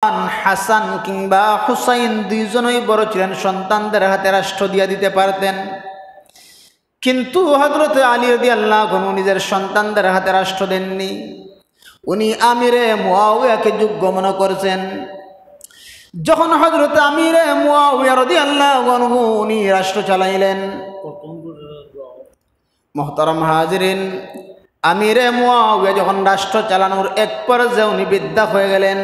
হাসান কিংবা হুসাইন দুইজনই বড় ছিলেন, সন্তানদের হাতে রাষ্ট্র দিয়ে দিতে পারতেন। কিন্তু হযরত আলী রাদিয়াল্লাহু আনহু নিজের সন্তানদের হাতে রাষ্ট্র দেননি। উনি আমিরে মুআবিয়াকে যোগ্য মনে করেছেন। যখন হযরত আমিরে মুআবিয়া রাদিয়াল্লাহু আনহু উনি রাষ্ট্র চালাইলেন, মুহতারাম হাজিরিন, আমিরে মুআবিয়া যখন রাষ্ট্র চালানোর এক পর্যায়ে উনি বৃদ্ধা হয়ে গেলেন।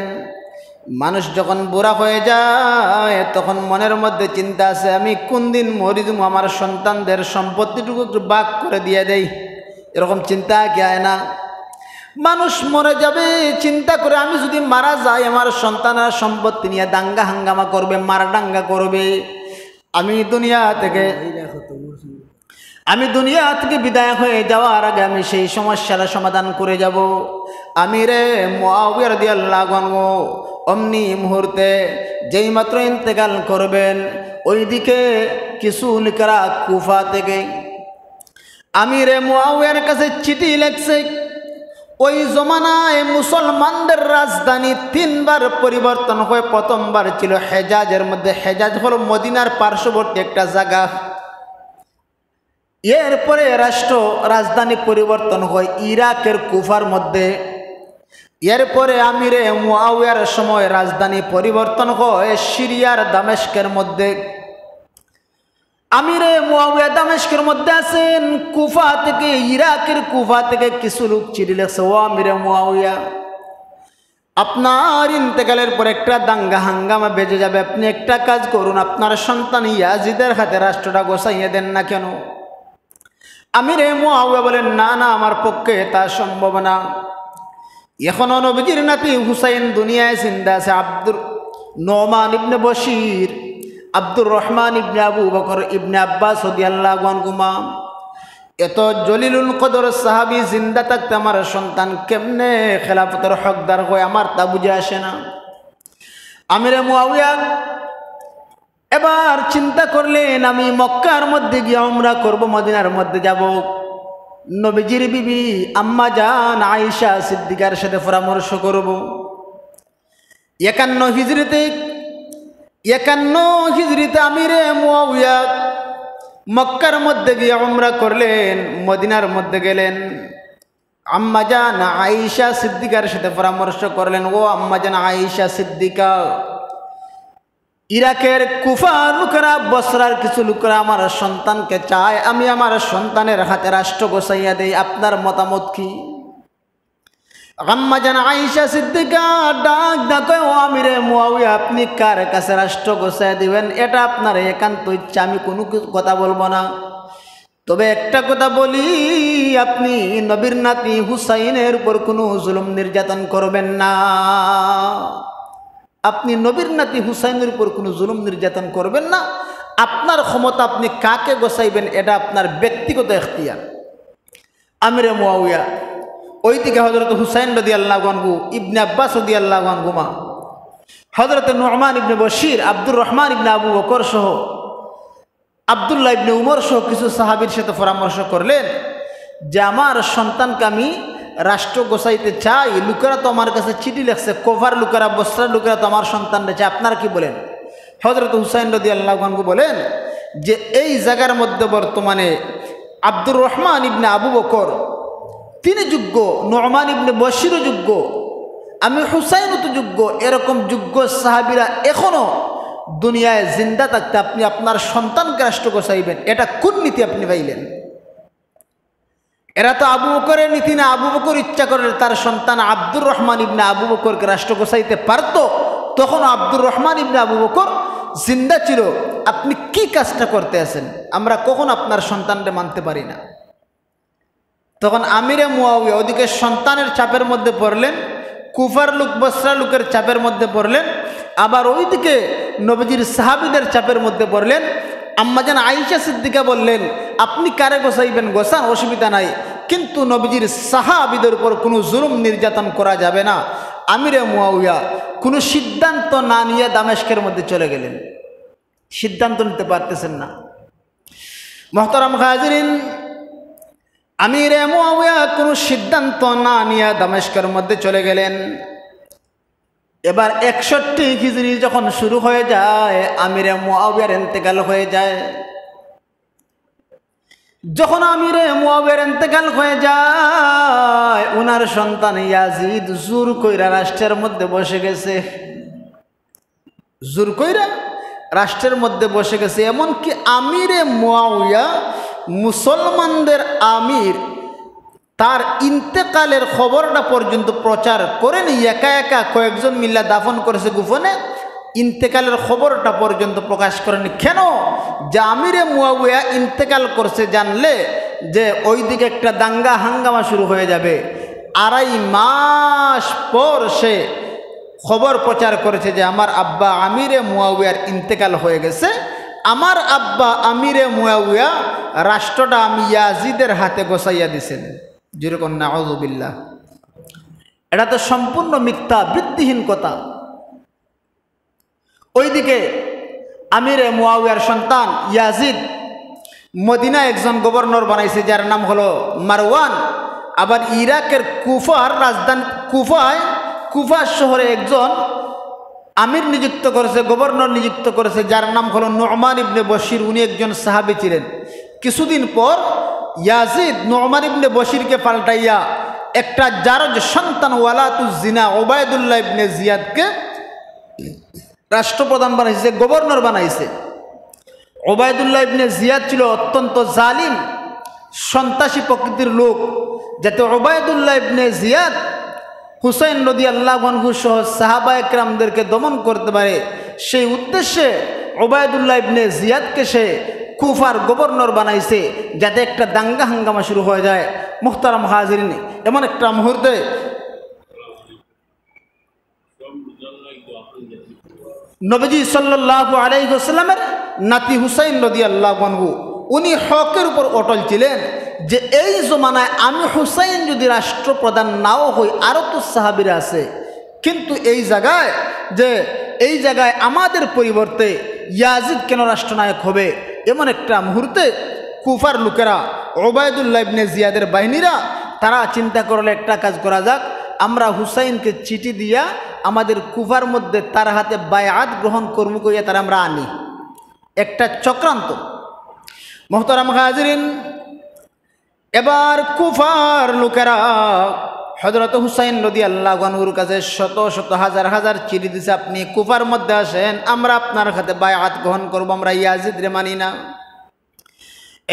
মানুষ যখন বুড়া হয়ে যায় তখন মনের মধ্যে চিন্তা আছে, আমি কোন দিন মরি দিব, আমার সন্তানদের সম্পত্তিটুকু একটু ভাগ করে দিয়ে দেই, এরকম চিন্তা কি হয় না? মানুষ মরে যাবে চিন্তা করে, আমি যদি মারা যাই আমার সন্তানরা সম্পত্তি নিয়ে দাঙ্গা হাঙ্গামা করবে, মারাডাঙ্গা করবে, আমি দুনিয়া থেকে বিদায় হয়ে যাওয়ার আগে আমি সেই সমস্যার সমাধান করে যাব। আমিরে মুআবিয়া রাদিয়াল্লাহু আনহু অমনি মুহূর্তে যেই মাত্র ইন্তেকাল করবেন, ওইদিকে কিছু লোকেরা কুফা থেকে আমিরে মুআবিয়ার কাছে চিঠি লিখছে। ওই জমানায় মুসলমানদের রাজধানী তিনবার পরিবর্তন হয়ে প্রথমবার ছিল হেজাজের মধ্যে। হেজাজ হলো মদিনার পার্শ্ববর্তী একটা জায়গা। এরপরে রাজধানী পরিবর্তন হয় ইরাকের কুফার মধ্যে। এরপরে আমিরে মুআবিয়ার সময় রাজধানী পরিবর্তন হয় সিরিয়ার দামেস্কের মধ্যে। আমিরে মুআবিয়া দামেস্কের মধ্যে আছেন। কুফা থেকে, ইরাকের কুফা থেকে কিছু লোক চিঠি লিখছে, ও আমিরে মুআবিয়া, আপনার ইন্তেকালের পর একটা দাঙ্গা হাঙ্গামা বেজে যাবে, আপনি একটা কাজ করুন, আপনার সন্তান ইয়াজিদের হাতে রাষ্ট্রটা গোছাইয়ে দেন না কেন? আমিরে মুআবিয়া বলেন, না না, আমার পক্ষে তা সম্ভব না। এখনো নবীজির নাতি হুসাইন দুনিয়ায় জিন্দা আছে। নোমান ইবনে বশির, আব্দুর রহমান ইবনে আবু বকর ইবনে আব্বাস রাদিয়াল্লাহু আনহুমা, এত জলিলুল কদর সাহাবী জিন্দা থাকতে আমার সন্তান কেমনে খেলাফতের হকদার হয়, আমার তা বুঝে আসে না। আমিরে মুআবিয়া এবার চিন্তা করলেন, আমি মক্কার মধ্যে গিয়ে উমরা করব, মদিনার মধ্যে যাব, নবীজির বিবি আম্মা জান আয়েশা সিদ্দিকার সাথে পরামর্শ করব। 51 হিজরিতে আমিরে মুআবিয়া মক্কার মধ্যে গিয়ে উমরা করলেন, মদিনার মধ্যে গেলেন। আম্মা জান আয়েশা সিদ্দিকার সাথে পরামর্শ করলেন, ও আম্মা জান আয়েশা সিদ্দিকা, ইরাকের কুফার লোকেরা, বসরার কিছু লোকেরা আমার সন্তানকে চায়, আমি আমার সন্তানের হাতে রাষ্ট্র গোছাইয়া দেই, আপনার মতামত কি? আম্মা জান আয়েশা সিদ্দিকা ডাক ও আমিরে মুআবিয়া, আপনি কার কাছে রাষ্ট্র গোছাইয়া দিবেন এটা আপনার একান্ত ইচ্ছা, আমি কোনো কথা বলবো না। তবে একটা কথা বলি, আপনি নবীর নাতি হুসাইনের উপর কোনো জুলুম নির্যাতন করবেন না। আপনি নবীর নাতি হুসাইনের উপর কোনো জুলুম নির্যাতন করবেন না। আপনার ক্ষমতা, আপনি কাকে গোছাইবেন এটা আপনার ব্যক্তিগত এখতিয়ার। আমিরে মুআবিয়া ওইদিকে হযরত হুসাইন রাদিয়াল্লাহু আনহু, ইবনে আব্বাস রাদিয়াল্লাহু আনহুমা, হযরত নোমান ইবনে বশির, আব্দুর রহমান ইবনে আবু বকর সহ, আব্দুল্লাহ ইবনে উমর সহ কিছু সাহাবীর সাথে পরামর্শ করলেন যে আমার সন্তানকে আমি রাষ্ট্র গোছাইতে চাই। লোকেরা তো আমার কাছে চিঠি লিখছে, কোফার লোকেরা, বসরার লোকেরা তো আমার সন্তানটা চায়, আপনারা কি বলেন? হযরত হুসাইন রাদিয়াল্লাহু আনহু বলেন যে এই জায়গার মধ্যে বর্তমানে আব্দুর রহমান ইবনে আবু বকর তিনি যোগ্য, নোমান ইবনে বশিরও যোগ্য, আমি হুসাইনও তো যোগ্য। এরকম যোগ্য সাহাবীরা এখনো দুনিয়ায় জিন্দা থাকতে আপনি আপনার সন্তানকে রাষ্ট্র গোছাইবেন, এটা কোন নীতি আপনি পাইলেন? এরা তো আবু বকরের নীতি না। আবু বকর ইচ্ছা করে তার সন্তান আব্দুর রহমান ইবনে আবু বকরকে রাষ্ট্র গোছাইতে পারত, তখন আব্দুর রহমান ইবনে আবু বকর জিন্দা ছিল। আপনি কি কাজটা করতে আছেন? আমরা কখন আপনার সন্তানকে মানতে পারি না। তখন আমিরে মুআবিয়া ওদিকে সন্তানের চাপের মধ্যে পড়লেন, কুফার লোক, বসরা লোকের চাপের মধ্যে পড়লেন, আবার ওইদিকে নবীজির সাহাবীদের চাপের মধ্যে পড়লেন। আম্মা জান আয়েশা সিদ্দিকা বললেন, আপনি কারে গোছাইবেন গোছান, অসুবিধা নাই, কিন্তু নবীজির সাহাবীদের উপর কোনো জুলুম নির্যাতন করা যাবে না। আমিরে মুআবিয়া কোনো সিদ্ধান্ত না নিয়ে দামেস্কের মধ্যে চলে গেলেন। সিদ্ধান্ত নিতে পারতেছেন না। মুহতারাম হাজিরিন, আমিরে মুআবিয়া কোনো সিদ্ধান্ত না নিয়ে দামেস্কের মধ্যে চলে গেলেন। এবার 61 হিজরি যখন শুরু হয়ে যায়, আমিরে মুআবিয়ার ইন্তেকাল হয়ে যায়। যখন আমিরে মুআবিয়ার ইন্তেকাল হয়ে যায়, ওনার সন্তান ইয়াজিদ জোর কইরা রাষ্ট্রের মধ্যে বসে গেছে। জোর কইরা রাষ্ট্রের মধ্যে বসে গেছে। এমনকি আমিরে মুআবিয়া, মুসলমানদের আমির, তার ইন্তেকালের খবরটা পর্যন্ত প্রচার করেনি। একা একা কয়েকজন মিল্লা দাফন করেছে গোপনে, ইন্তেকালের খবরটা পর্যন্ত প্রকাশ করেনি। কেন? যে আমিরে মুআবিয়া ইন্তেকাল করছে জানলে যে ওইদিকে একটা দাঙ্গা হাঙ্গামা শুরু হয়ে যাবে। 2.5 মাস পর সে খবর প্রচার করেছে যে আমার আব্বা আমিরে মুআবিয়ার ইন্তেকাল হয়ে গেছে। আমার আব্বা আমিরে মুআবিয়া রাষ্ট্রটা আমি ইয়াজিদের হাতে গোছাইয়া দিছেন। যেরকম নাউযুবিল্লাহ। এটা তো সম্পূর্ণ মিথ্যা, ভিত্তিহীন কথা। ওইদিকে আমিরে মুআবিয়ার সন্তান ইয়াজিদ মদিনা একজন গভর্নর বানাইছে, যার নাম হলো মারওয়ান। আবার ইরাকের কুফার রাজধানী কুফা শহরে একজন আমির নিযুক্ত করেছে, গভর্নর নিযুক্ত করেছে, যার নাম হলো নু'মান ইবনে বশির। উনি একজন সাহাবী ছিলেন। কিছুদিন পর ইয়াজিদ নু'মান ইবনে বশিরকে পাল্টাইয়া একটা জারজ সন্তান ওয়ালাতুজ জিনা উবাইদুল্লাহ ইবনে জিয়াদকে রাষ্ট্রপ্রধান বানাইছে, গভর্নর বানাইছে। উবাইদুল্লাহ ইবনে জিয়াদ ছিল অত্যন্ত জালিম, সন্ত্রাসী প্রকৃতির লোক। যাতে উবাইদুল্লাহ ইবনে জিয়াদ হুসাইন রাদিয়াল্লাহু আনহু সহ সাহাবায়ে কেরামদেরকে দমন করতে পারে, সেই উদ্দেশ্যে উবাইদুল্লাহ ইবনে জিয়াদকে সে কুফার গভর্নর বানাইছে, যাতে একটা দাঙ্গা হাঙ্গামা শুরু হয়ে যায়। মুহতারাম হাজিরিন, এমন একটা মুহূর্তে নবীজি সাল্লাল্লাহু আলাইহি ওয়াসাল্লামের নাতি হুসাইন রাদিয়াল্লাহু আনহু, উনি হকের উপর অটল ছিলেন যে এই জমানায় আমি হুসাইন যদি রাষ্ট্রপ্রধান নাও হই, আরও তো সাহাবীরা আছে, কিন্তু এই জায়গায় আমাদের পরিবর্তে ইয়াজিদ কেন রাষ্ট্রনায়ক হবে? এমন একটা মুহূর্তে কুফার লোকেরা, উবাইদুল্লাহ ইবনে জিয়াদের বাহিনীরা, তারা চিন্তা করলে একটা কাজ করা যাক, আমরা হুসাইনকে চিঠি দিয়া আমাদের কুফার মধ্যে তার হাতে বায়াত গ্রহণ করবো কইয়া তারা আমরা আনি। একটা চক্রান্ত। মুহতারাম হাজিরিন, এবার কুফার লোকেরা হযরত হুসাইন রাদিয়াল্লাহু আনহুর কাছে শত শত হাজার হাজার চিঠি দিছে, আপনি কুফার মধ্যে আসেন, আমরা আপনার হাতে বায়াত গ্রহণ করব, আমরা ইয়াজিদরে মানি না।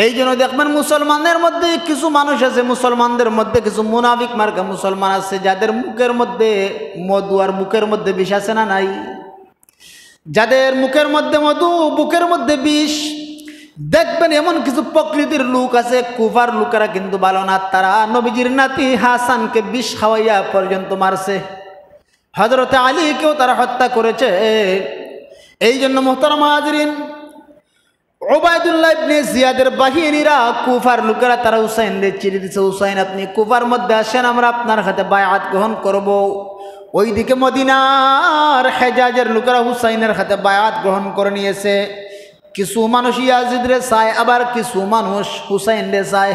এই জন্য দেখবেন মুসলমানদের মধ্যে কিছু মানুষ আছে, মুসলমানদের মধ্যে কিছু মুনাফিক মার্কা মুসলমান আছে, যাদের মুখের মধ্যে মধু আর বুকের মধ্যে বিষ আছে না নাই? যাদের মুখের মধ্যে মধু, বুকের মধ্যে বিষ। দেখবেন এমন কিছু প্রকৃতির লোক আছে, কুফার লোকেরা কিন্তু ভালো না। তারা নবীজির নাতি হাসানকে বিষ খাওয়াইয়া পর্যন্ত মারছে, হযরতে আলীকেও তারা হত্যা করেছে। এই জন্য মুহতারাম হাজিরিন, উবাইদুল্লাহ ইবনে জিয়াদের বাহিনীরা, কুফার লোকেরা, তারা হুসাইনদের চিঠি দিচ্ছে, হুসাইন আপনি কুফার মধ্যে আসেন, আমরা আপনার হাতে বায়াত গ্রহণ করব। ওইদিকে মদিনার হেজাজের লোকেরা হুসাইনের হাতে বায়াত গ্রহণ করে নিয়েছে। কিছু মানুষ ইয়াজিদরে চায়, আবার কিছু মানুষ হুসাইনরে চায়,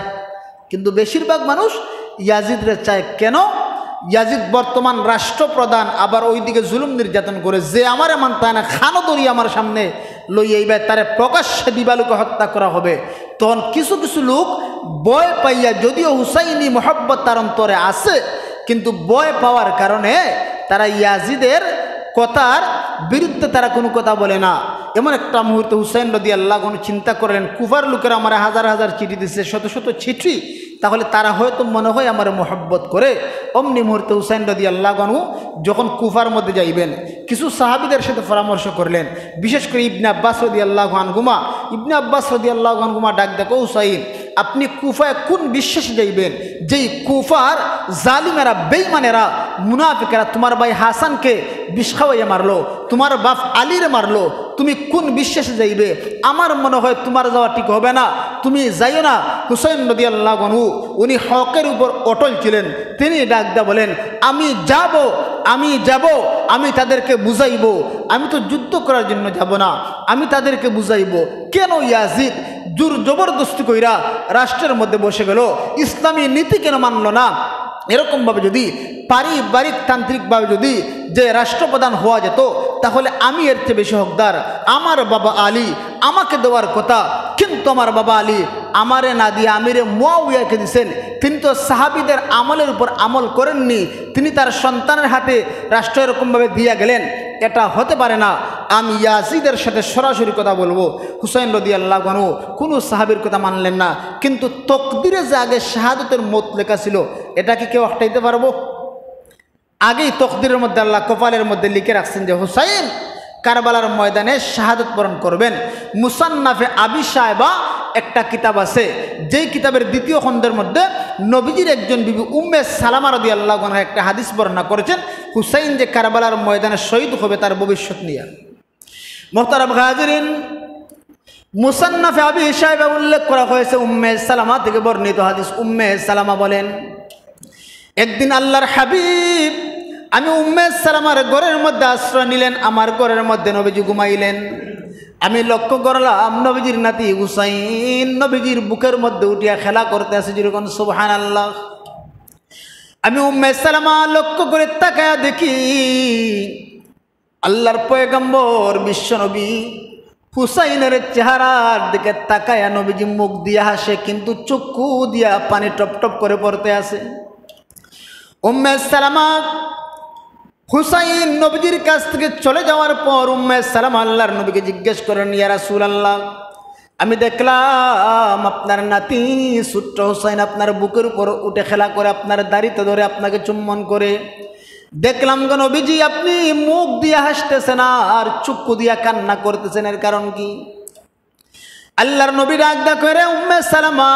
কিন্তু বেশিরভাগ মানুষ ইয়াজিদরে চায়। কেন? ইয়াজিদ বর্তমান রাষ্ট্রপ্রধান, আবার ওইদিকে জুলুম নির্যাতন করে, যে আমার মানতায় না, খানো দড়ি আমার সামনে লই এইবার তারে প্রকাশ্যে দিবালুকে হত্যা করা হবে। তখন কিছু কিছু লোক ভয় পাইয়া, যদিও হুসাইনি মহব্বত তার অন্তরে আছে, কিন্তু ভয় পাওয়ার কারণে তারা ইয়াজিদের কথার বিরুদ্ধে তারা কোনো কথা বলে না। এমন একটা মুহূর্তে হুসাইন রাদিয়াল্লাহু আনহু চিন্তা করলেন, কুফার লোকেরা আমার হাজার হাজার চিঠি দিচ্ছে, শত শত চিঠি, তাহলে তারা হয়তো মনে হয় আমার মহব্বত করে। অমনি মুহূর্তে হুসাইন রাদিয়াল্লাহু আনহু যখন কুফার মধ্যে যাইবেন, কিছু সাহাবীদের সাথে পরামর্শ করলেন, বিশেষ করে ইবনে আব্বাস রাদিয়াল্লাহু আনহুমা ডাক দেখো, হুসাইন আপনি কুফায় কোন বিশ্বাসে যাইবেন? যেই কুফার জালিমেরা, বেঈমানেরা, মুনাফিকেরা তোমার ভাই হাসানকে বিষ খাওয়াইয়া মারলো, তোমার বাপ আলীরে মারলো, তুমি কোন বিশ্বাসে যাইবে? আমার মনে হয় তোমার যাওয়া ঠিক হবে না, তুমি যাইও না। হুসাইন রাদিয়াল্লাহু আনহু উনি হকের উপর অটল ছিলেন। তিনি ডাক দা বলেন, আমি যাব, আমি তাদেরকে বুঝাইব। আমি তো যুদ্ধ করার জন্য যাব না, আমি তাদেরকে বুঝাইব। কেন ইয়াজিদ জোর জবরদস্তি কইরা রাষ্ট্রের মধ্যে বসে গেল? ইসলামী নীতি কেন মানল না? এরকমভাবে যদি পারিবারিক তান্ত্রিকভাবে যদি যে রাষ্ট্রপ্রধান হওয়া যেত, তাহলে আমি এর চেয়ে বেশি হকদার। আমার বাবা আলী আমাকে দেওয়ার কথা, কিন্তু আমার বাবা আলী আমারে না দিয়ে আমিরে মুয়াউইয়াকে দিয়েছেন। তিনি তো সাহাবীদের আমলের উপর আমল করেননি, তিনি তার সন্তানের হাতে রাষ্ট্র এরকমভাবে দিয়ে গেলেন। এটা হতে পারে না। আমি ইয়াজিদের সাথে সরাসরি কথা বলবো। হুসাইন রাদিয়াল্লাহু আনহু কোনো সাহাবীর কথা মানলেন না, কিন্তু তকদিরে যে আগে শাহাদতের মত লেখা ছিল, এটা কি কেউ হটাইতে পারবো? আগেই তকদিরের মধ্যে আল্লাহ কপালের মধ্যে লিখে রাখছেন যে হুসাইন কারবালার ময়দানে শাহাদত বরণ করবেন। মুসান্নাফে আবি সাহেবা একটা কিতাব আছে, যেই কিতাবের দ্বিতীয় খণ্ডের মধ্যে নবীজির একজন বিবি উম্মে সালামা রাদিয়াল্লাহু আনহা একটা হাদিস বর্ণনা করেছেন হুসাইন যে কারবালার ময়দানে শহীদ হবে তার ভবিষ্যৎ নিয়ে। মুহতারাম হাজিরিন, মুসান্নাফে আবি সাহেবা উল্লেখ করা হয়েছে উম্মে সালামা থেকে বর্ণিত হাদিস। উম্মে সালামা বলেন, একদিন আল্লাহর হাবিব আমি উম্মে সালামার ঘরের মধ্যে আশ্রয় নিলেন, আমার ঘরের মধ্যে নবীজি ঘুমাইলেন। আমি লক্ষ্য করলাম নবীজির নাতি হুসাইন নবীজির বুকের মধ্যে উঠিয়া খেলা করতে আছে, যেরকম সুবহানাল্লাহ। আমি উম্মে সালামা লক্ষ্য করে তাকায়া দেখি আল্লাহর পয়গম্বর বিশ্ব নবী হুসাইনের চেহারার দিকে তাকায়া নবীজি মুখ দিয়া হাসে, কিন্তু চক্ষু দিয়া পানি টপ টপ করে পড়তে আছে। উম্মে সালামা হুসাইন নবীজির কাছ থেকে চলে যাওয়ার পর উম্মে সালামা আল্লাহর নবীকে জিজ্ঞেস করেন, ইয়া রাসূলুল্লাহ, আমি দেখলাম আপনার নাতি ছোট্ট হুসাইন আপনার বুকের উপর উঠে খেলা করে, আপনার দাড়িতে ধরে আপনাকে চুম্বন করে। দেখলাম গো নবীজি আপনি মুখ দিয়ে হাসতেছেন আর চক্ষু দিয়া কান্না করতেছেন, এর কারণ কি? আল্লাহর নবী ডাক করে, উম্মে সালামা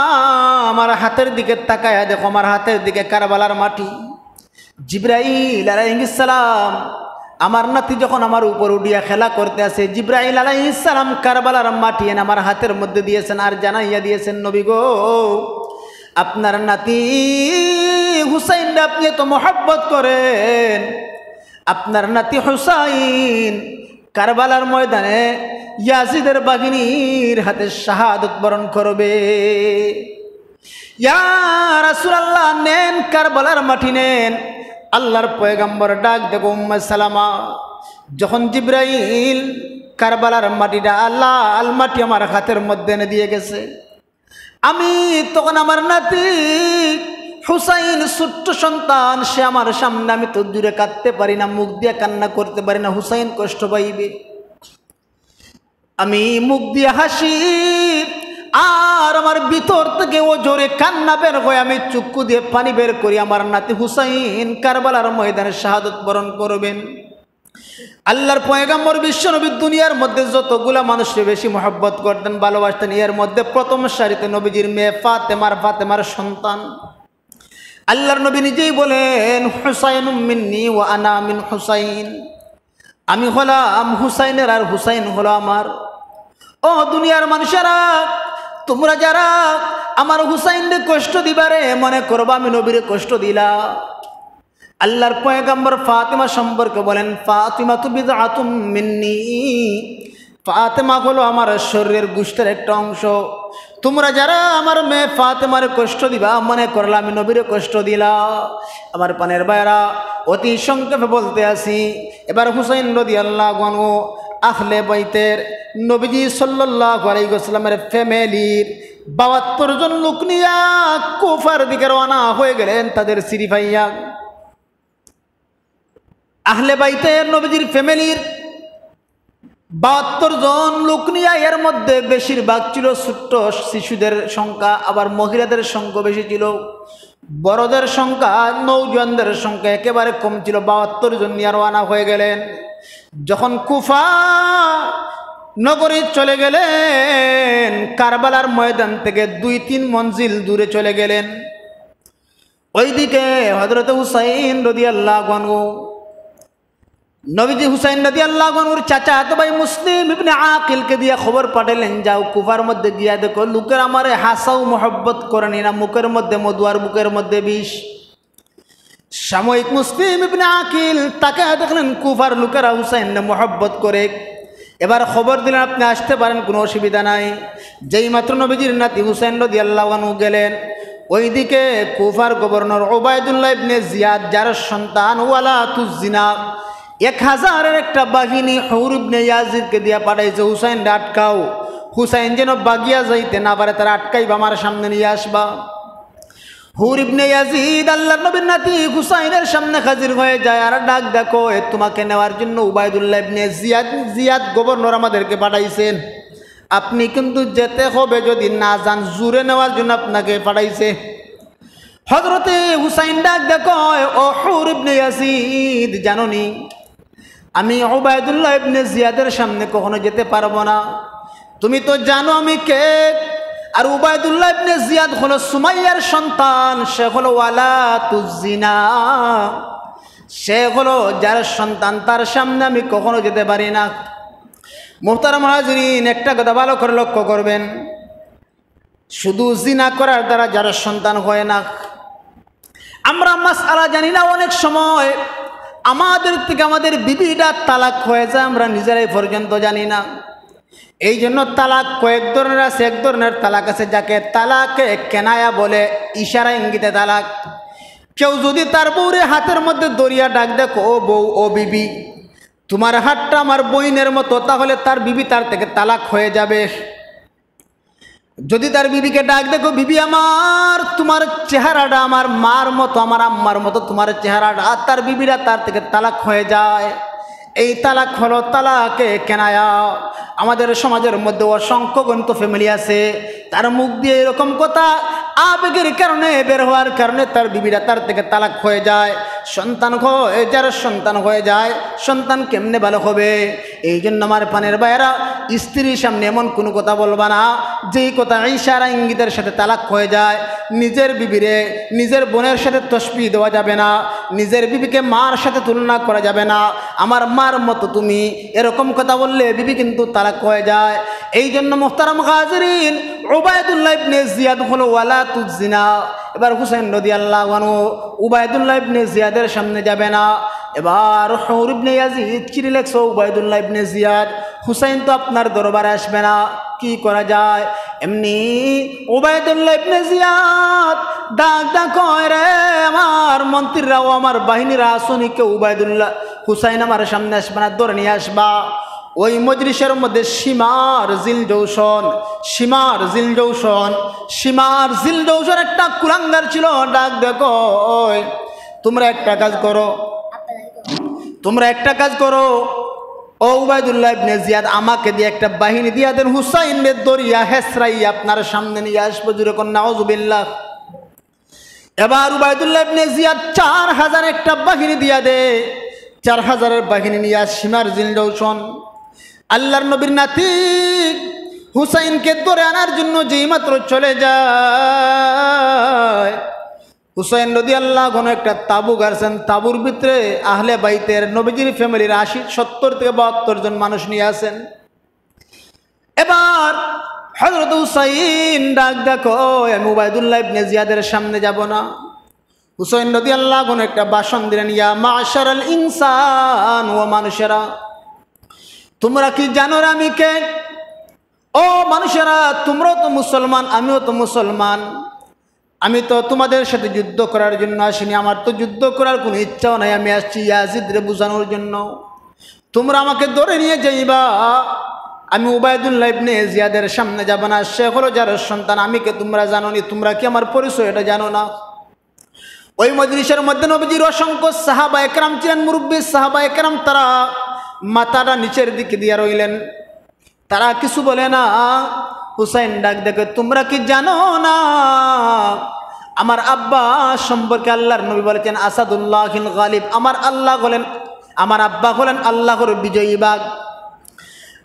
আমার হাতের দিকে তাকায়া দেখো, আমার হাতের দিকে কারবালার মাটি। জিবরাইল আলাইহিস সালাম আমার নাতি যখন আমার উপর উঠিয়া খেলা করতে আছে, জিবরাইল আলাইহিস সালাম কারবালার মাটি এনে আমার হাতের মধ্যে দিয়েছেন আর জানাইয়া দিয়েছেন, নবী গো আপনার নাতি হুসাইন আপনি তো মহব্বত করেন, আপনার নাতি হুসাইন কারবালার ময়দানে ইয়াজিদের বাহিনীর হাতে শাহাদত বরণ করবে। ইয়া রাসূলুল্লাহ নেন কারবালার মাটি নেন। আল্লাহর পয়গম্বর ডাক দেখো উম্মে সালামা, যখন জিবরাইল কারবালার মাটিটা লাল মাটি আমার হাতের মধ্যে এনে দিয়ে গেছে, আমি তখন আমার নাতি হুসাইন ছোট্ট সন্তান, সে আমার সামনে, আমি তো দূরে কাঁদতে পারি না, মুখ দিয়ে কান্না করতে পারি না, হুসাইন কষ্ট পাইবে। আমি মুখ দিয়ে হাসি আর আমার ভিতর থেকে ও জোরে কান্না বের হয়, আমি চক্ষু দিয়ে পানি বের করি, আমার নাতি হুসাইন কারবালার ময়দানে শাহাদত বরণ করবেন। আল্লাহর পয়গম্বর বিশ্বনবী দুনিয়ার মধ্যে যতগুলা মানুষকে বেশি মহব্বত করতেন, ভালোবাসতেন, এর মধ্যে প্রথম সারিতে নবীজির মেয়ে ফাতেমার সন্তান। আল্লাহর নবী নিজেই বলেন, হুসাইনুম মিন্নি ওয়া আনা মিন হুসাইন, আমি হলাম হুসাইনের আর হুসাইন হলো আমার। ও দুনিয়ার মানুষেরা, তোমরা যারা আমার হুসাইনকে কষ্ট দিবারে মনে করবা আমি নবীরে কষ্ট দিলা। আল্লাহর পয়গম্বর ফাতেমা সম্পর্কে বলেন, ফাতিমা তু বিদআতুম মিন্নি, ফাতেমা হলো আমার শরীরের গোশতের একটা অংশ। তোমরা যারা আমার মেয়ে ফাতেমার কষ্ট দিবা মনে করলা আমি নবীরে কষ্ট দিলা। আমার পানের ভাইরা, অতি সংক্ষেপে বলতে আসি, এবার হুসাইন রাদিয়াল্লাহু আনহু আহলে বাইতের নবীজি সাল্লাল্লাহু আলাইহি ওয়াসাল্লামের ফ্যামিলির ৭২ জন লোক নিয়ে কুফার দিকে রওনা হয়ে গেলেন তাদের সিরিফাইয়া। আহলে বাইতের নবীজির ফ্যামিলির ৭২ জন লোক নিয়ে, এর মধ্যে বেশিরভাগ ছিল ছোট্ট শিশুদের সংখ্যা, আবার মহিলাদের সংখ্যা বেশি ছিল, বড়দের সংখ্যা নৌজওয়ানদের সংখ্যা একেবারে কম ছিল। ৭২ জন নিয়ে রওনা হয়ে গেলেন। যখন কুফা নগরী চলে গেলেন, কারবালার ময়দান থেকে ২-৩ মঞ্জিল দূরে চলে গেলেন। ওইদিকে হযরত হুসাইন রাদিয়াল্লাহু আনহু, নবীজি হুসাইন রাদিয়াল্লাহু আনহুর চাচাতো ভাই মুসলিম ইবনে আকিলকে দিয়ে খবর পাঠালেন, যাও কুফার মধ্যে গিয়া দেখো লোকের আমারে হাসাও মহব্বত করেনি না, মুখের মধ্যে মধু আর বুকের মধ্যে বিষ। সাময়িক মুসলিম ইবনে আকিল তাকে দেখলেন কুফার লোকেরা হুসাইনকে মহব্বত করে। এবার খবর দিলেন আপনি আসতে পারেন, কোনো অসুবিধা নাই। যেই মাত্র নবীজির নাতি হুসাইন রাদিয়াল্লাহু আনহু গেলেন, ওইদিকে কুফার গভর্নর উবাইদুল্লাহ ইবনে জিয়াদ, যার সন্তান ওয়ালা তুজিনা, 1000-এর একটা বাহিনী হুর ইবনে ইয়াজিদকে দিয়া পাঠাইছে, হুসাইন আটকাও, হুসাইন যেন বাগিয়া যাইতে না পারে, তারা আটকাইবা, আমার সামনে নিয়ে আসবা। হুর ইবনে ইয়াজিদ আল্লাহর নবীর নাতি হুসাইনের সামনে হাজির হয়ে যায় আর ডাক দেখো, তোমাকে নেওয়ার জন্য উবাইদুল্লাহ ইবনে জিয়াদ গভর্নর আমাদেরকে পাঠাইছেন, আপনি কিন্তু যেতে হবে, যদি না যান জুড়ে নেওয়ার জন্য আপনাকে পাঠাইছে। হযরতে হুসাইন ডাক দেখো, ও হুর ইবনে ইয়াজিদ, জানোনি আমি উবাইদুল্লাহ ইবনে জিয়াদের সামনে কখনো যেতে পারবো না, তুমি তো জানো আমি কে। আর উবাইদুল্লাহ ইবনে জিয়াদ হলো সুমাইয়ার সন্তান, সে হলো ওয়ালা তুজিনা, সে হলো যার সন্তান, তার সামনে আমি কখনো যেতে পারি না। মুহতারাম হাজিরিন, একটা কথা ভালো করে লক্ষ্য করবেন, শুধু জিনা করার দ্বারা যার সন্তান হয় না। আমরা মাসআলা জানি না, অনেক সময় আমাদের থেকে আমাদের বিবিটা তালাক হয়ে যায়, আমরা নিজেরাই পর্যন্ত জানি না। এই জন্য তালাক কয়েক ধরনের আছে। এক ধরনের তালাক আছে যাকে তালাকে কেনায়া বলে, ইশারা ইঙ্গিতে তালাক। কেউ যদি তার বউরে হাতের মধ্যে দরিয়া ডাক দেখো, ও বউ, ও বিবি, তোমার হাতটা আমার বইনের মতো, তাহলে তার বিবি তার থেকে তালাক হয়ে যাবে। যদি তার বিবিকে ডাক দেখো, বিবি আমার, তোমার চেহারাটা আমার মার মতো, আমার আম্মার মতো তোমার চেহারাটা, তার বিবিরা তার থেকে তালাক হয়ে যায়। এই তালাক হলো তালাকে কেনায়া। আমাদের সমাজের মধ্যে অসংখ্য গণিত ফ্যামিলি আছে, তার মুখ দিয়ে এরকম কথা আবেগের কারণে বের হওয়ার কারণে তার বিবিরা তার থেকে তালাক হয়ে যায়। সন্তান যার সন্তান হয়ে যায়, সন্তান কেমনে ভালো হবে? এই জন্য আমার পানের ভাইয়েরা, স্ত্রীর সামনে এমন কোনো কথা বলবা না যেই কথা ইশারা ইঙ্গিতের সাথে তালাক হয়ে যায়। নিজের বিবিরে নিজের বোনের সাথে তসবিহ দেওয়া যাবে না, নিজের বিবিকে মার সাথে তুলনা করা যাবে না, আমার মার মতো তুমি, এরকম কথা বললে বিবি কিন্তু তালাক হয়ে যায়। এই জন্য মুহতারাম হাজিরিন, উবাইদুল্লাহ ইবনে জিয়াদ হলো ওয়ালা তুজিনা। এবার হুসাইন রাদিয়াল্লাহু আনহু উবাইদুল্লাহ ইবনে জিয়াদের সামনে যাবে না। এবার হুর ইবনে ইয়াজিদ চিঠি লিখছে, উবাইদুল্লাহ ইবনে জিয়াদ, হুসাইন তো আপনার দরবারে আসবে না, কি করা যায়? এমনি উবাইদুল্লাহ ইবনে জিয়াদ ডাক কয়, রে আমার মন্ত্রীরাও আমার বাহিনীরা আসনি, কেউ উবাইদুল্লাহ হুসাইন আমার সামনে আসবে না, ধরে নিয়ে আসবা। ওই মজলিসের মধ্যে সীমার জিলজৌশন একটা কুলাঙ্গার ছিল। ডাক দেখো, তোমরা একটা কাজ করো, ও উবাইদুল্লাহ ইবনে জিয়াদ, আমাকে দিয়ে একটা বাহিনী দিয়া দেন, হুসাইনের দরিয়া হেসরাই আপনার সামনে নিয়ে আসবো। জুরে কোন নাউজুবিল্লাহ। এবার উবাইদুল্লাহ ইবনে জিয়াদ 4000 একটা বাহিনী দিয়া দে। 4000-এর বাহিনী নিয়ে সীমার জিলজৌশন আল্লাহর নবীর নাতি হুসাইনকে ধরে আনার জন্য যেই মাত্র চলে যায়, হুসাইন রাদিয়াল্লাহু আনহু একটা তাবু গাড়ছেন। তাবুর ভিতরে আহলে বাইতের নবীজির ফ্যামিলির 70 থেকে 72 জন মানুষ নিয়ে আসেন। এবার হযরত হুসাইন ডাক দেখো, আমি উবাইদুল্লাহ ইবনে জিয়াদের সামনে যাব না। হুসাইন রাদিয়াল্লাহু আনহু একটা ভাষণ দিলেন, ইয়া মাশারাল ইনসান, ও মানুষেরা, তোমরা কি জানো আমি কে? ও মানুষেরা, তোমরাও তো মুসলমান, আমিও তো মুসলমান। আমি তো তোমাদের সাথে যুদ্ধ করার জন্য আসিনি, আমার তো যুদ্ধ করার কোনো ইচ্ছাও নাই। আমি আসছি ইয়াজিদরে বোঝানোর জন্য। তোমরা আমাকে ধরে নিয়ে যাইবা, আমি উবাইদুল্লাহ ইবনে জিয়াদের সামনে যাব না। সে হলো যার সন্তান, আমি কে তোমরা জানো নি? তোমরা কি আমার পরিচয় এটা জানো না? ওই মজলিসের মধ্যে নবীজির অসংখ্য সাহাবা একরাম ছিলেন, মুরব্বী সাহাবা একরাম, তারা মাথাটা নিচের দিকে দিয়ে রইলেন, তারা কিছু বলে না। হুসাইন ডাক দেখে, তোমরা কি জানো না আমার আব্বা সম্পর্কে আল্লাহর নবী বলেছেন আসাদুল্লাহিল গালিব। আমার আব্বা হলেন আল্লাহর বিজয়ী বাগ।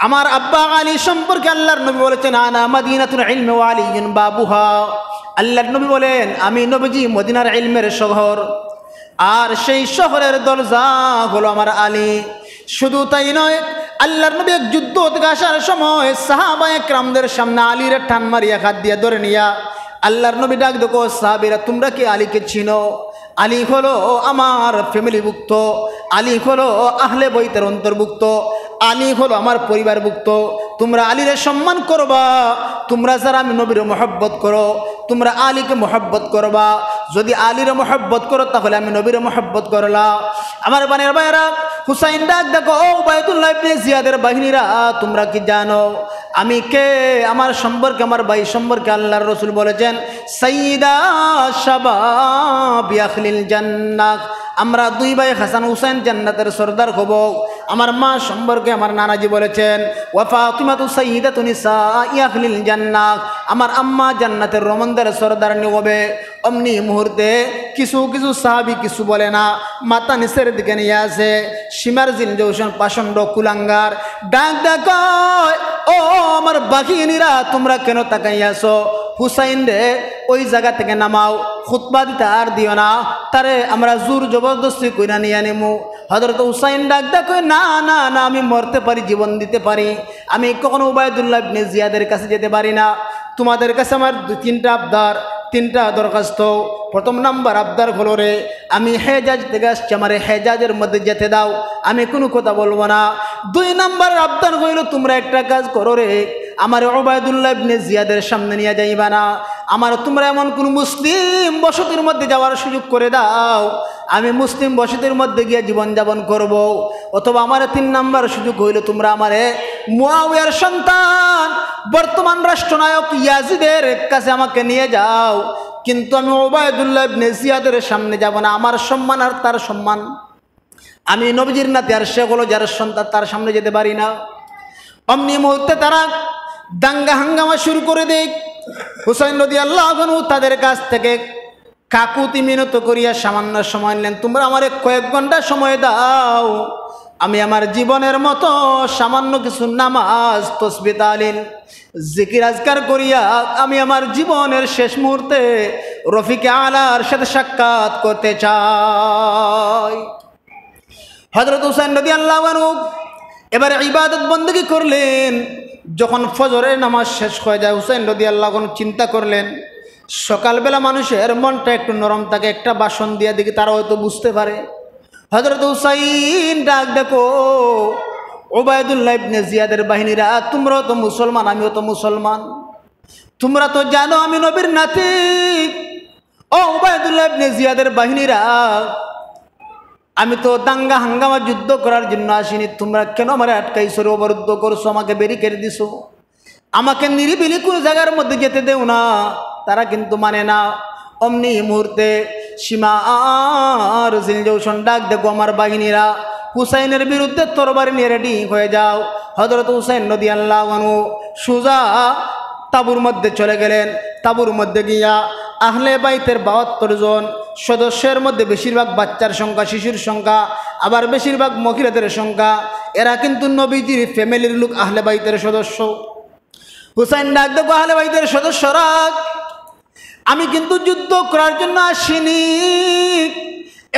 আমার আব্বা আলী সম্পর্কে আল্লাহর নবী বলেছেন আনা মাদিনাতুল ইলমি ওয়া আলিয়ুন বাবুহা। আল্লাহর নবী বলেন, আমি নবীজি মদিনার ইলমের শহর, আর সেই শহরের দরজা হলো আমার আলী। শুধু তাই নয়, আল্লাহর নবী এক যুদ্ধ থেকে আসার সময় সাহাবা একরামদের সামনে আলীর টান মারিয়া হাত দিয়ে ধরে নিয়া আল্লাহর নবী ডাক দেখো, সাহাবীরা, তোমরা কি আলীকে চিনো? আলী হলো আমার ফ্যামিলিভুক্ত, আলী হলো আহলে বাইতের অন্তর্ভুক্ত, আলী হলো আমার পরিবারভুক্ত। তোমরা আলীরে সম্মান করবা, তোমরা যারা আমি নবীর মহব্বত করো তোমরা আলীকে মহব্বত করবা, যদি আলীর মহব্বত করো তাহলে আমি নবীর মহব্বত করলা। আমার বানের ভাইরা হুসাইন ডাক দেখো, ও উবাইদুল্লাহ ইবনে জিয়াদের বাহিনীরা, তোমরা কি জানো আমি কে? আমার সম্পর্কে, আমার ভাই সম্পর্কে আল্লাহর রাসূল বলেছেন সাইয়্যিদা শাবাবি আহলিল জান্নাহ, আমরা দুই ভাই হাসান হুসাইন জান্নাতের সরদার হব। আমার মা সম্পর্কে আমার নানাজি বলেছেন ওয়া ফাতিমাতু সাইয়্যিদাতু নিসাই আহলিল জান্নাহ, আমার আম্মা জান্নাতের রমণদের সরদারনি হবে। অমনি মুহূর্তে কিছু কিছু সাহাবী কিছু বলে না, মাথা নিচের দিকে নিয়ে আসে সীমার জিনজৌশন পাষণ্ড কুলাঙ্গার ডাক ডাক, ও আমার বাহিনীরা তোমরা কেন তাকাইয়াছো? হুসাইন রে ওই জায়গা থেকে নামাও, খুতবা দিতে আর দিও না, তারে আমরা জোর জবরদস্তি কইরা নিয়ে আনিমু। হযরত হুসাইন ডাক ডাক, না না না, আমি মরতে পারি, জীবন দিতে পারি, আমি কখনো উবাইদুল্লাহ ইবনে জিয়াদের কাছে যেতে পারি না। তোমাদের কাছে আমার তিনটা আবদার, তিনটা দরখাস্ত। প্রথম নাম্বার আবদার হলো রে, আমি হেজাজ থেকে আসছি, আমার হেজাজের মধ্যে যেতে দাও, আমি কোনো কথা বলবো না। দুই নাম্বার আবদার হইল তোমরা একটা কাজ করো রে, আমার উবাইদুল্লাহ ইবনে জিয়াদের সামনে নিয়ে যাইবা না, আমার তোমরা এমন কোন মুসলিম বসতির মধ্যে যাওয়ার সুযোগ করে দাও, আমি মুসলিম বসতির মধ্যে গিয়ে জীবনযাপন করব। অথবা আমার তিন নাম্বার সুযোগ হইল তোমরা আমারে মুয়াবিয়ার সন্তান বর্তমান রাষ্ট্রনায়ক ইয়াজিদের কাছে আমাকে নিয়ে যাও, কিন্তু আমি উবাইদুল্লাহ ইবনে জিয়াদের সামনে যাব না, আমার সম্মান আর তার সম্মান, আমি নবীজির নাতি আর সে হলো যার সন্তান, তার সামনে যেতে পারি না। অমনি মুহূর্তে তারা দাঙ্গা হাঙ্গামা শুরু করে দেয়। হুসাইন রাদিয়াল্লাহু আনহু তাদের কাছ থেকে কাকুতি মিনত করিয়া সামান্য সময় নিলেন, তোমরা আমারে কয়েক ঘন্টা সময় দাও, আমি আমার জীবনের মতো সামান্য কিছু নামাজ তসবিহ তাহলিল জিকির আজকার করিয়া আমি আমার জীবনের শেষ মুহূর্তে রফিকে আলার সাথে সাক্ষাৎ করতে চাই। হযরত হুসাইন রাদিয়াল্লাহু আনহু এবারে ইবাদত বন্দেগী করলেন। যখন ফজরের নামাজ শেষ হয়ে যায়, হুসাইন রাদিয়াল্লাহু আনহু চিন্তা করলেন সকালবেলা মানুষের মনটা একটু নরম থাকে, একটা বাসন দিয়ে দেখি তারা হয়তো বুঝতে পারে। হযরত হুসাইন ডাক দেখো, উবাইদুল্লাহ ইবনে জিয়াদের বাহিনীরা, তোমরাও তো মুসলমান, আমিও তো মুসলমান, তোমরা তো জানো আমি নবীর নাতি। ও উবাইদুল্লাহ ইবনে জিয়াদের বাহিনীরা, আমি তো দাঙ্গা হাঙ্গামা যুদ্ধ করার জন্য আসিনি, তোমরা কেন আমারে আটকাইছো, অবরুদ্ধ করছো, আমাকে ব্যারিকেড দিছো, আমাকে নিরিবিলি কোনো জায়গার মধ্যে যেতে দেও না। তারা কিন্তু মানে না। অমনি মুহূর্তে সীমা আর জিলজৌশন ডাক দেখো, আমার বাহিনীরা হুসাইনের বিরুদ্ধে তরবারি নিয়ে রেডি হয়ে যাও। হযরত হুসাইন রাদিয়াল্লাহু আনহু সুজা তাবুর মধ্যে চলে গেলেন। তাবুর মধ্যে গিয়া আহলে বাইতের ৭২ জন সদস্যের মধ্যে বেশিরভাগ বাচ্চার সংখ্যা, শিশুর সংখ্যা, আবার বেশিরভাগ মহিলাদের সংখ্যা, এরা কিন্তু নবীজির ফ্যামিলির লোক, আহলে বাইতের সদস্য। হুসাইন ডাক দেখো, আহলে বাইতের সদস্যরা, আমি কিন্তু যুদ্ধ করার জন্য আসিনি,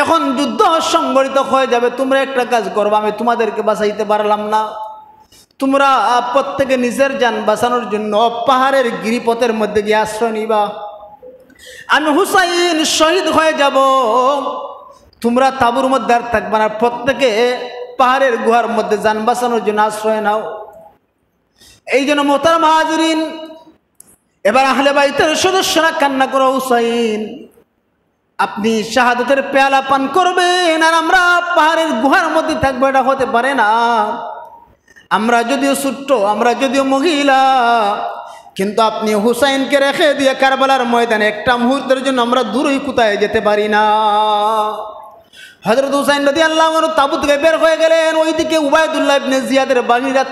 এখন যুদ্ধ সংগঠিত হয়ে যাবে, তোমরা একটা কাজ করবা, আমি তোমাদেরকে বাঁচাইতে পারলাম না, তোমরা প্রত্যেকে নিজের জান বাঁচানোর জন্য পাহাড়ের গিরিপথের মধ্যে গিয়ে আশ্রয় নিবা, আমি হুসাইন শহীদ হয়ে যাব, তোমরা তাঁবুর মধ্যে আর থাকবে না, প্রত্যেকে পাহাড়ের গুহার মধ্যে জান বাঁচানোর জন্য আশ্রয় নাও। এই জন্য মোহতারাম হাজিরিন, এবার আহলে বাইতের সদস্যরা কান্না করো, হুসাইন আপনি শাহাদাতের পেয়ালা পান করবেন আর আমরা পাহাড়ের গুহার মধ্যে থাকবো, এটা হতে পারে না। আমরা যদিও ছোট্ট, আমরা যদিও মহিলা, কিন্তু আপনি হুসাইনকে রেখে দিয়ে কারবালার ময়দানে একটা মুহূর্তের জন্য আমরা দূরই কোথায় যেতে পারি না। হযরত হুসাইন রাদিয়াল্লাহু আনহু তাবুত থেকে বের হয়ে গেলেন। ওইদিকে উবাইদুল্লাহ ইবনে জিয়াদের বাহিনীরা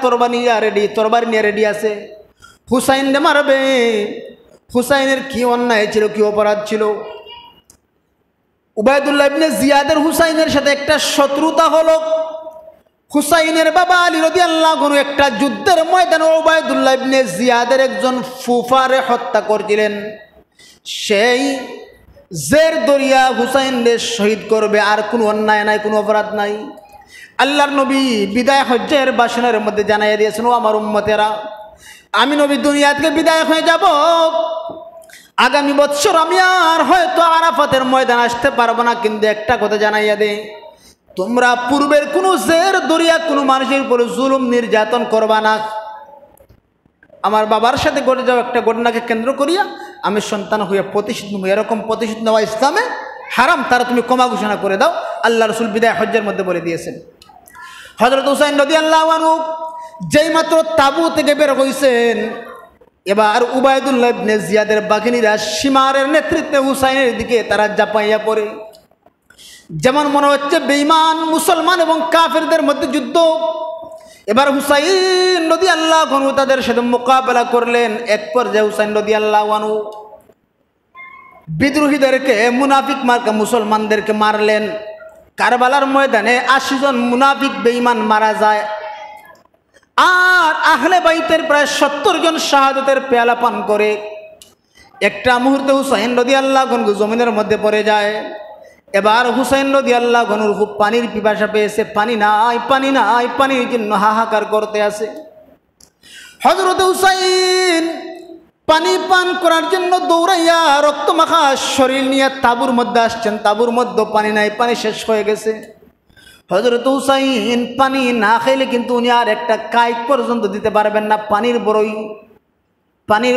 তরবারি নিয়ে রেডি আছে, হুসাইন মারবে। হুসাইনের কি অন্যায় ছিল, কি অপরাধ ছিল? উবাইদুল্লাহ ইবনে জিয়াদের হুসাইনের সাথে একটা শত্রুতা হলো। হুসাইনের বাবা আলী রাদিয়াল্লাহু আনহু একটা যুদ্ধের ময়দানে উবাইদুল্লাহ ইবনে জিয়াদের একজন ফুফারে হত্যা করেছিলেন। সেই জের দরিয়া হুসাইনকে শহীদ করবে, আর কোনো অন্যায় নাই, কোনো অপরাধ নাই। আল্লাহর নবী বিদায় হজ্জের ভাষণের মধ্যে জানাইয়া দিয়েছেন, ও আমার উম্মতেরা, আমি নবী দুনিয়া থেকে বিদায় হয়ে যাব, আগামী বৎসর আমি আর হয়তো আরাফাতের ময়দান আসতে পারবো না, কিন্তু একটা কথা জানাইয়া দে, তোমরা পূর্বের কোনো জের দরিয়া কোনো মানুষের উপর জুলুম নির্যাতন করবা না। আমার বাবার সাথে ঘটে যাওয়া একটা ঘটনাকে কেন্দ্র করিয়া আমি সন্তান হইয়া প্রতিশোধ নেব, এরকম প্রতিশোধ নেওয়া ইসলামে হারাম, তারা তুমি ক্ষমা ঘোষণা করে দাও। আল্লাহ রসুল বিদায় হজ্জের মধ্যে বলে দিয়েছেন। হযরত হুসাইন রাদিয়াল্লাহু আনহু যেই মাত্র তাবু থেকে বের হইছেন, এবার উবাইদুল্লাহ ইবনে জিয়াদের বাঘিনীরা সীমারের নেতৃত্বে হুসাইনের দিকে তারা জাপাইয়া পড়ে। যেমন মনে হচ্ছে বেঈমান মুসলমান এবং কাফেরদের মধ্যে যুদ্ধ। এবার হুসাইন রাদিয়াল্লাহু আনহু তাদের সাথে মোকাবেলা করলেন। এক পর্যায়ে হুসাইন রাদিয়াল্লাহু আনহু বিদ্রোহীদেরকে, মুনাফিক মার্কা মুসলমানদেরকে মারলেন। কারবালার ময়দানে 80 জন মুনাফিক বেঈমান মারা যায়, আর আহলে বাইতের প্রায় 70 জন শাহাদাতের পেয়ালা পান করে। একটা মুহূর্তে হুসাইন রাদিয়াল্লাহু আনহু জমিনের মধ্যে পড়ে যায়। এবার হুসাইন রাদিয়াল্লাহু আনহুর খুব পানির পিপাসা পেয়েছে, পানি নাই পানি নাই, পানির জন্য হাহাকার করতে আছে। হযরত হুসাইন পানি পান করার জন্য দৌড়াইয়া রক্তমাখা শরীর নিয়ে তাঁবুর মধ্যে আসছেন। তাঁবুর মধ্যে পানি নাই, পানি শেষ হয়ে গেছে। হযরত হুসাইন পানি না খাইলে কিন্তু উনি আর একটা কাইক পর্যন্ত দিতে পারবেন না। পানির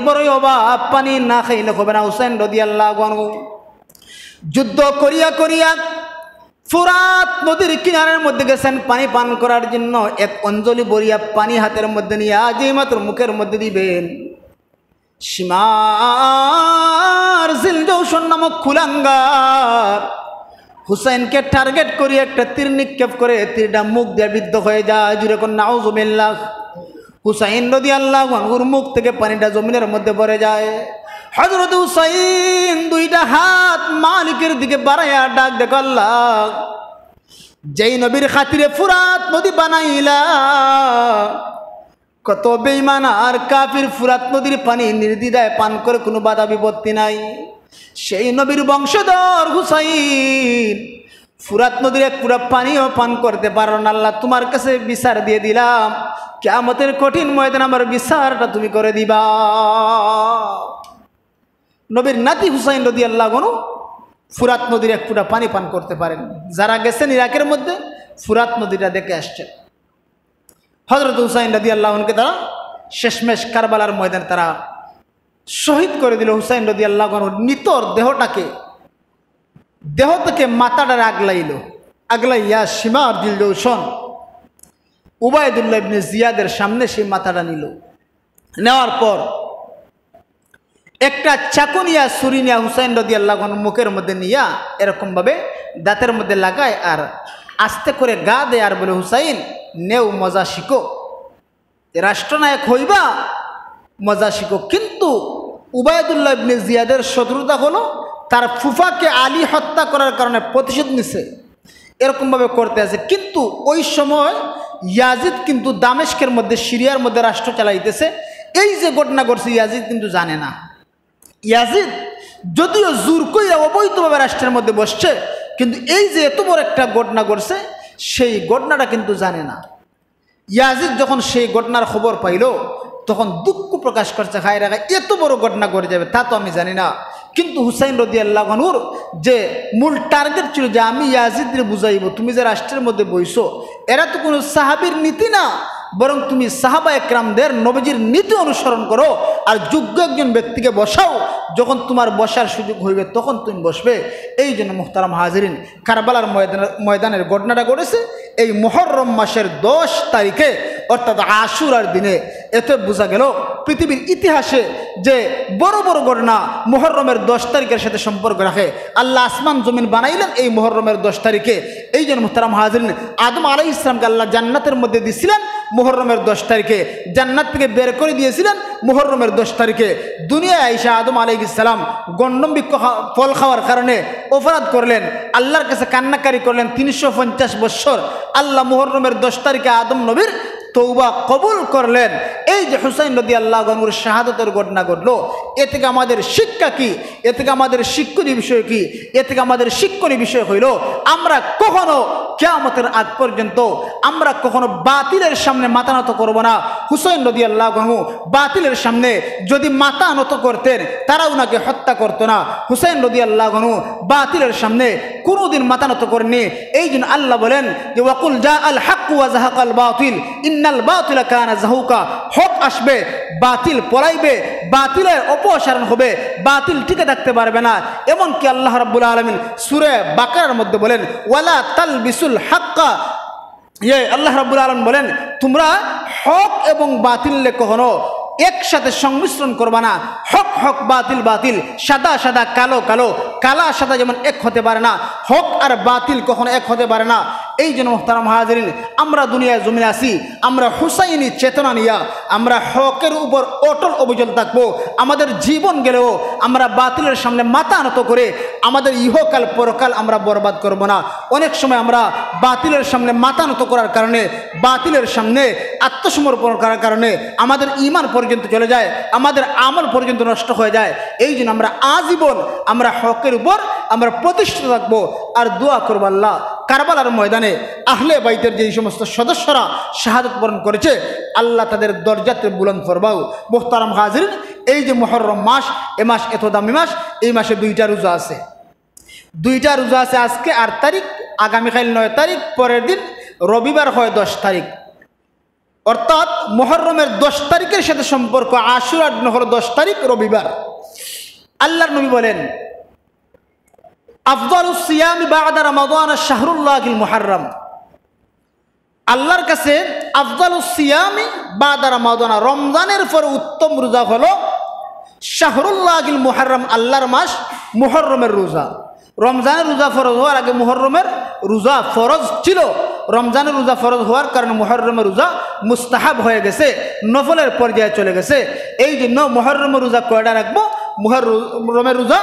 বড়ই অভাব, পানি না খাইলে হবে না। হুসাইন রাদিয়াল্লাহু আনহু যুদ্ধ করিয়া করিয়া ফুরাত নদীর কিনারের মধ্যে গেছেন পানি পান করার জন্য। এক অঞ্জলি বরিয়া পানি হাতের মধ্যে নিয়ে যেই মাত্র মুখের মধ্যে দিবেন, সীমার জিলজৌশন নামক কুলাঙ্গার হুসাইনকে টার্গেট করে একটা তীর নিক্ষেপ করে তীরটা মুখ দিয়ে বিদ্ধ হয়ে যায়। জুরে কোন নাউজুবিল্লাহ। হুসাইন রাদিয়াল্লাহু আনহুর মুখ থেকে পানিটা জমিনের মধ্যে পড়ে যায়। হযরত হুসাইন দুইটা হাত মালিকের দিকে বাড়াইয়া ডাক দেখো, আল্লাহ, যেই নবীর খাতিরে ফুরাত নদী বানাইলা, কত বেঈমান আর কাফির ফুরাত নদীর পানি নির্দ্বিধায় পান করে কোনো বাধা বিপত্তি নাই। সেই নবীর বংশধর হুসাইন ফুরাত নদীর এক পুরা পানিও পান করতে পারো না। আল্লাহ, তোমার কাছে বিচার দিয়ে দিলাম, কিয়ামতের কঠিন ময়দানে আমার বিচারটা তুমি করে দিবা। নবীর নাতি হুসাইন রাদিয়াল্লাহু আনহু ফুরাত নদীর এক ফুটা পানি পান করতে পারেন। যারা গেছেন ইরাকের মধ্যে ফুরাত নদীটা দেখে আসছেন। হযরত হুসাইন রাদিয়াল্লাহু আনহুকে তারা শেষমেশ কারবালার ময়দানে তারা শহীদ করে দিল। হুসাইন রাদিয়াল্লাহু আনহুর নিতর দেহ থেকে মাথাটা আগলাইয়া সীমার জিলজৌশন উবাইদুল্লাহ ইবনে জিয়াদের সামনে সেই মাথাটা নিল। নেওয়ার পর একটা চাকু নিয়া ছুরি নিয়া হুসাইন রাদিয়াল্লাহু আনহু মুখের মধ্যে নিয়া এরকমভাবে দাঁতের মধ্যে লাগায় আর আস্তে করে গা দেয় আর বলে, হুসাইন নেও, মজা শিখো, রাষ্ট্রনায়ক হইবা, মজা শিখো। কিন্তু উবাইদুল্লাহ ইবনে জিয়াদের শত্রুতা হলো তার ফুফাকে আলী হত্যা করার কারণে প্রতিশোধ নিছে, এরকমভাবে করতে আছে। কিন্তু ওই সময় ইয়াজিদ কিন্তু দামেস্কের মধ্যে, সিরিয়ার মধ্যে রাষ্ট্র চালাইতেছে। এই যে ঘটনা ঘটছে ইয়াজিদ কিন্তু জানে না। ইয়াজিদ যদিও জোর কইরা অবৈধভাবে রাষ্ট্রের মধ্যে বসছে, কিন্তু এই যে এত বড় একটা ঘটনা ঘটছে সেই ঘটনাটা কিন্তু জানে না। ইয়াজিদ যখন সেই ঘটনার খবর পাইল তখন দুঃখ প্রকাশ করছে, হায় রে, এত বড় ঘটনা ঘটে যাবে তা তো আমি জানি না। কিন্তু হুসাইন রাদিয়াল্লাহু আনহুর যে মূল টার্গেট ছিল যে আমি ইয়াজিদরে বুঝাইব, তুমি যে রাষ্ট্রের মধ্যে বইছো, এরা তো কোনো সাহাবীর নীতি না, বরং তুমি সাহাবা একরামদের নবীজির নীতি অনুসরণ করো আর যোগ্য একজন ব্যক্তিকে বসাও, যখন তোমার বসার সুযোগ হইবে তখন তুমি বসবে। এই জন্য মুহতারাম হাজিরিন, কারবালার ময়দানের ঘটনাটা ঘটেছে এই মুহররম মাসের 10 তারিখে, অর্থাৎ আশুরার দিনে। এতে বোঝা গেল পৃথিবীর ইতিহাসে যে বড় বড় ঘটনা মুহররমের 10 তারিখের সাথে সম্পর্ক রাখে। আল্লাহ আসমান জমিন বানাইলেন এই মুহররমের 10 তারিখে। এই জন্য মুহতারাম হাজিরিন, আদম আলাইহিস সালামকে আল্লাহ জান্নাতের মধ্যে দিয়েছিলেন মুহররমের 10 তারিখে, জান্নাত থেকে বের করে দিয়েছিলেন মুহররমের 10 তারিখে। দুনিয়ায় আইসা আদম আলাইহিস সালাম গণ্ডমবৃক্ষ ফল খাওয়ার কারণে অপরাধ করলেন, আল্লাহর কাছে কান্নাকারি করলেন 350 বৎসর। আল্লাহ মুহররমের 10 তারিখে আদম নবীর তৌবা কবুল করলেন। এই যে হুসাইন রাদিয়াল্লাহু আনহুর শাহাদাতের ঘটনা ঘটলো, এ থেকে আমাদের শিক্ষা কি? এ থেকে আমাদের শিক্ষণীয় বিষয় কি? এ থেকে আমাদের শিক্ষণীয় বিষয় হইল, আমরা কখনো কিয়ামতের আগ পর্যন্ত আমরা কখনো বাতিলের সামনে মাথা নত করব না। হুসাইন রাদিয়াল্লাহু আনহু বাতিলের সামনে যদি মাথা নত করতেন তারা ওনাকে হত্যা করতো না। হুসাইন রাদিয়াল্লাহু আনহু বাতিলের সামনে কোনোদিন মাথা নত করেননি। এই জন্য আল্লাহ বলেন যে ওয়াকুল জা আল হক ওয়া যাহাকাল বাতিল ইন্নাল বাতিলা কানা যাহুকা, হক আসবে, বাতিল পলাইবে, বাতিলের অপসারণ হবে, বাতিল টিকে থাকতে পারবে না। এমনকি আল্লাহ রাব্বুল আলামিন সূরা বাকারার মধ্যে বলেন, ওয়ালা তালবিসুল হাক্কা, আল্লাহ রাব্বুল আলামিন বলেন তোমরা হক এবং বাতিলে কখনো একসাথে সংমিশ্রণ করবা না। হক হক, বাতিল বাতিল, সাদা সাদা, কালো কালো, কালা সাদা যেমন এক হতে পারে না, হক আর বাতিল কখনো এক হতে পারে না। এই জন্য মুহতারাম হাজিরিন, আমরা দুনিয়ায় জমিনে আসি, আমরা হুসাইনি চেতনা নিয়া আমরা হকের উপর অটল অবিচল থাকবো। আমাদের জীবন গেলেও আমরা বাতিলের সামনে মাথা নত করে আমাদের ইহকাল পরকাল আমরা বরবাদ করব না। অনেক সময় আমরা বাতিলের সামনে মাথা নত করার কারণে, বাতিলের সামনে আত্মসমর্পণ করার কারণে আমাদের ঈমান পর্যন্ত চলে যায়, আমাদের আমল পর্যন্ত নষ্ট হয়ে যায়। এই জন্য আমরা আজীবন আমরা হকের উপর আমরা প্রতিষ্ঠিত থাকবো। আর দোয়া করবো আল্লাহ কারবালার ময়দানে আহলে বাইতের যে সমস্ত সদস্যরা শাহাদত বরণ করেছে, আল্লাহ তাদের দরজাতে বুলন্দ ফরমাও। মুহতারাম হাজিরিন, এই যে মুহররম মাস, এ মাস এত দামি মাস, এই মাসে দুইটা রোজা আছে। দুইটা রোজা আছে, আজকে 8 তারিখ, আগামীকাল 9 তারিখ, পরের দিন রবিবার হয় 10 তারিখ। অর্থাৎ মুহররমের 10 তারিখের সাথে সম্পর্ক, আশুরার দিন হলো 10 তারিখ রবিবার। আল্লাহর নবী বলেন, আফদালুস সিয়ামি বা'দা রমাদান শাহরুল্লাহিল মুহাররম। আল্লাহর কাছে আফদালুস সিয়ামি বা'দা রমাদান, রমজানের পর উত্তম রোজা হলো শাহরুল্লাহিল মুহাররম, আল্লাহর মাস মুহররমের রোজা। রমজানের রোজা ফরজ হওয়ার আগে মুহররমের রোজা ফরজ ছিল। রমজানের রোজা ফরজ হওয়ার কারণে মুহররমের রোজা মুস্তাহাব হয়ে গেছে, নফলের পর্যায়ে চলে গেছে। এই জন্য মুহররমের রোজা কয়টা রাখবো? মুহররমের রোজা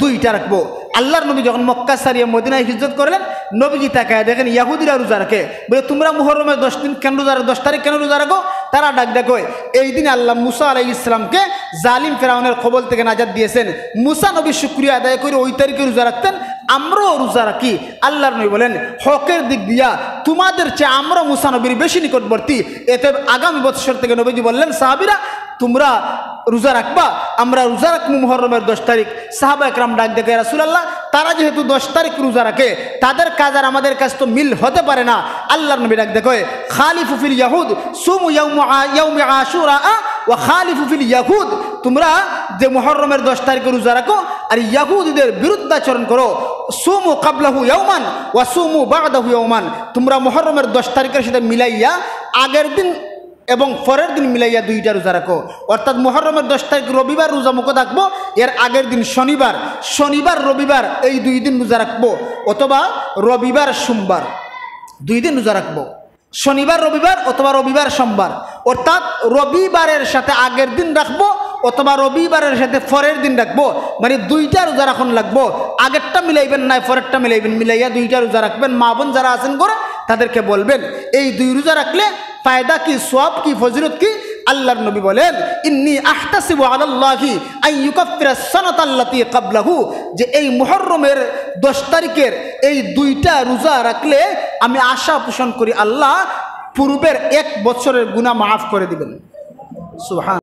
2টা রাখবো। আল্লাহর নবী যখন মক্কা ছাড়িয়ে মদিনায় হিজরত করলেন, নবীজি তাকায় দেখেন ইহুদিরা রোজা রাখে, বলে তোমরা মুহররমের 10 দিন কেন রোজা, 10 তারিখ কেন রোজা রাখো? তারা ডাক ডাক হয়, এই দিন আল্লাহ মুসা আলাইহিস ইসলামকে জালিম ফেরাউনের কবল থেকে নাজাত দিয়েছেন। মুসা নবী শুকরিয়া আদায় করে ওই তারিখে রোজা রাখতেন, আমরাও রোজা রাখি। আল্লাহর নবী বলেন হকের দিক দিয়া তোমাদের চেয়ে আমরা মুসা নবীর বেশি নিকটবর্তী। এতে আগামী বছর থেকে নবীজি বললেন, সাহাবীরা তোমরা রোজা রাখবা, আমরা রোজা রাখবো মুহররমের 10 তারিখ। সাহাবা একরাম ডাক দেখে, রাসূলুল্লাহ তারা যেহেতু 10 তারিখ রোজা রাখে, তাদের কাজ আর আমাদের কাজ তো মিল হতে পারে না। আল্লাহর নবী ডাক দেখে, খালিফু ফিল ইয়াহুদ সুমু ইয়াউমি আশুরা ওয়া খালিফু ফিল ইয়াহুদ, তোমরা যে মুহররমের 10 তারিখে রোজা রাখো আর ইয়াহুদীদের বিরুদ্ধাচরণ করো। সুমু ক্বাবলাহু ইয়াওমান ওয়া সুমু বা'দাহু ইয়াওমান, তোমরা মুহররমের 10 তারিখের সাথে মিলাইয়া আগের দিন এবং পরের দিন মিলাইয়া 2টা রোজা রাখো। অর্থাৎ মুহররমের 10 তারিখ রবিবার রোজা মুখ থাকবো, এর আগের দিন শনিবার, শনিবার রবিবার এই 2 দিন রোজা রাখবো, অথবা রবিবার সোমবার 2 দিন রোজা রাখবো। শনিবার রবিবার অথবা রবিবার সোমবার, অর্থাৎ রবিবারের সাথে আগের দিন রাখবো অথবা রবিবারের সাথে পরের দিন রাখবো। মানে 2টা রোজা রাখুন লাগবো, আগেরটা মিলাইবেন না, পরেরটা মিলাইবেন, মিলাইয়া 2টা রোজা রাখবেন। মা বোন যারা আছেন করে তাদেরকে বলবেন এই 2 রোজা রাখলে ফায়দা কি, সওয়াব কি, ফজিলত কি? আল্লাহর নবী বলেন, ইন্নী আহতাসিবু আলাল্লাহি আন ইউকাফিরাস সানাতাল্লাতী ক্বাবলাহু, যে এই মুহররমের 10 তারিখের এই 2টা রোজা রাখলে আমি আশা পোষণ করি আল্লাহ পূর্বের 1 বছরের গুনাহ মাফ করে দিবেন। সুবহান।